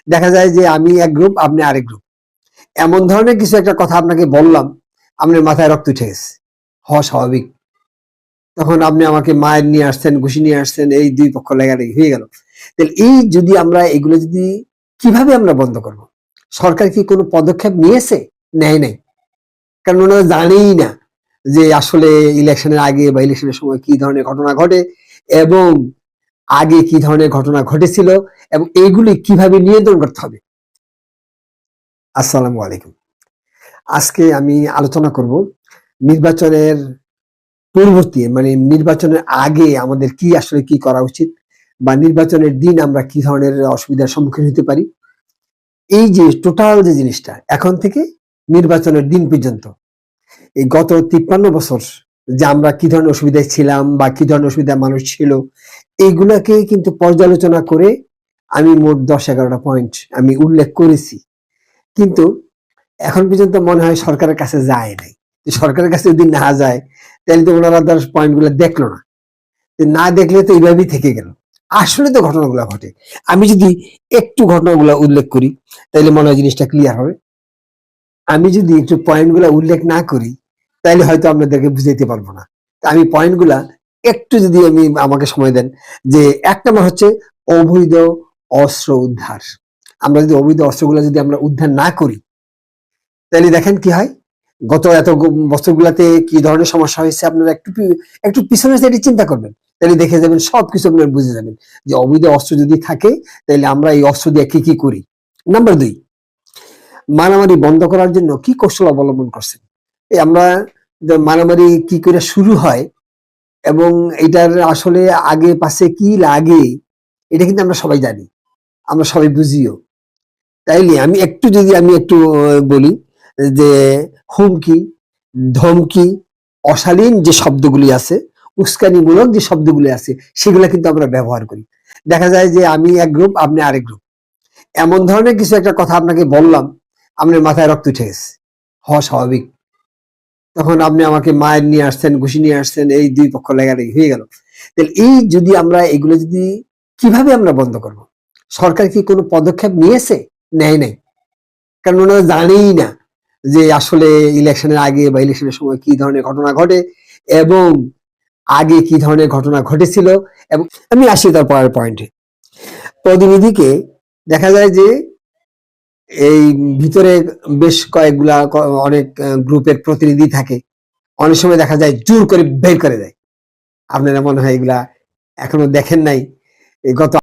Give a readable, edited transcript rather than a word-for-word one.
দেখা যায় যে আমি এক গ্রুপ, আপনি আরেক গ্রুপ। এমন ধরনের কিছু একটা কথা আপনাকে বললাম, আপনার মাথায় রক্ত উঠে গেছে, হওয়া স্বাভাবিক। তখন আপনি আমাকে মায়ের নিয়ে আসছেন, ঘুষি নিয়ে আসছেন, এই দুই পক্ষ লেগালেগি হয়ে গেল। তাহলে এই যদি আমরা এগুলো যদি কিভাবে আমরা বন্ধ করব? সরকার কি কোনো পদক্ষেপ নিয়েছে? নেয় নাই। কারণ ওনারা জানেই না যে আসলে ইলেকশনের আগে বা ইলেকশনের সময় কি ধরনের ঘটনা ঘটে এবং আগে কি ধরনের ঘটনা ঘটেছিল এবং এইগুলি কিভাবে নিয়ন্ত্রণ করতে হবে। আসসালামু আলাইকুম। আজকে আমি আলোচনা করব নির্বাচনের পূর্ববর্তী, মানে নির্বাচনের আগে আমাদের কি আসলে কি করা উচিত বা নির্বাচনের দিন আমরা কি ধরনের অসুবিধার সম্মুখীন হতে পারি। এই যে টোটাল যে জিনিসটা এখন থেকে নির্বাচনের দিন পর্যন্ত, এই গত 53 বছর যে আমরা কি ধরনের অসুবিধায় ছিলাম বা কি ধরনের অসুবিধায় মানুষ ছিল, এইগুলাকে কিন্তু পর্যালোচনা করে আমি মোট 10-11টা পয়েন্ট আমি উল্লেখ করেছি। কিন্তু এখন পর্যন্ত মনে হয় সরকারের কাছে যায় নাই। সরকারের কাছে যদি না যায় তাহলে তো ওনারা 10 পয়েন্ট গুলো দেখলো না। না দেখলে তো এইভাবেই থেকে গেল। আসলে তো ঘটনাগুলো ঘটে। আমি যদি একটু ঘটনাগুলো উল্লেখ করি তাহলে মনে হয় জিনিসটা ক্লিয়ার হবে। আমি যদি একটু পয়েন্টগুলো উল্লেখ না করি তাহলে হয়তো আপনাদেরকে বুঝাইতে পারবো না। আমি পয়েন্টগুলা একটু যদি আমাকে সময় দেন, যে 1 নম্বর হচ্ছে অবৈধ অস্ত্র উদ্ধার। আমরা যদি অবৈধ অস্ত্রগুলো যদি আমরা উদ্ধার না করি তাহলে দেখেন কি হয়। গত এত বছরগুলাতে কি ধরনের সমস্যা হয়েছে আপনারা একটু পিছনে সাইডে চিন্তা করবেন, তাহলে দেখে যাবেন সবকিছু আপনারা বুঝে যাবেন যে অবৈধ অস্ত্র যদি থাকে তাহলে আমরা এই অস্ত্র দিয়ে কি কি করি। নাম্বার 2, মারামারি বন্ধ করার জন্য কি কৌশল অবলম্বন করছেন। এই আমরা মারামারি কি করে শুরু হয় এবং এটার আসলে আগে পাশে কি লাগে এটা কিন্তু আমরা সবাই জানি, আমরা সবাই বুঝিও। তাইলে আমি একটু বলি যে হুমকি, ধমকি, অশালীন যে শব্দগুলি আছে, উস্কানিমূলক যে শব্দগুলি আছে সেগুলো কিন্তু আমরা ব্যবহার করি। দেখা যায় যে আমি এক গ্রুপ, আপনি আরেক গ্রুপ। এমন ধরনের কিছু একটা কথা আপনাকে বললাম, আপনার মাথায় রক্ত উঠে গেছে, হওয়া স্বাভাবিক। তখন আপনি আমাকে মায়ের নিয়ে আসছেন, ঘুষি নিয়ে আসছেন, এই দুই পক্ষ লেগালেগি হয়ে গেল। তাহলে এই যদি আমরা এগুলো যদি কিভাবে আমরা বন্ধ করব? সরকার কি কোনো পদক্ষেপ নিয়েছে? নেয় নাই। কারণ ওনারা জানেই না যে আসলে ইলেকশনের আগে বা ইলেকশনের সময় কি ধরনের ঘটনা ঘটে এবং আগে কি ধরনের ঘটনা ঘটেছিল এবং আমি আসি তার পরের পয়েন্টে। প্রতিনিধিকে দেখা যায় যে এই ভিতরে বেশ কয়েকগুলা অনেক গ্রুপের প্রতিনিধি থাকে, অনেক সময় দেখা যায় জোর করে বের করে দেয়। আপনারা মনে হয় এগুলা এখনো দেখেন নাই। গত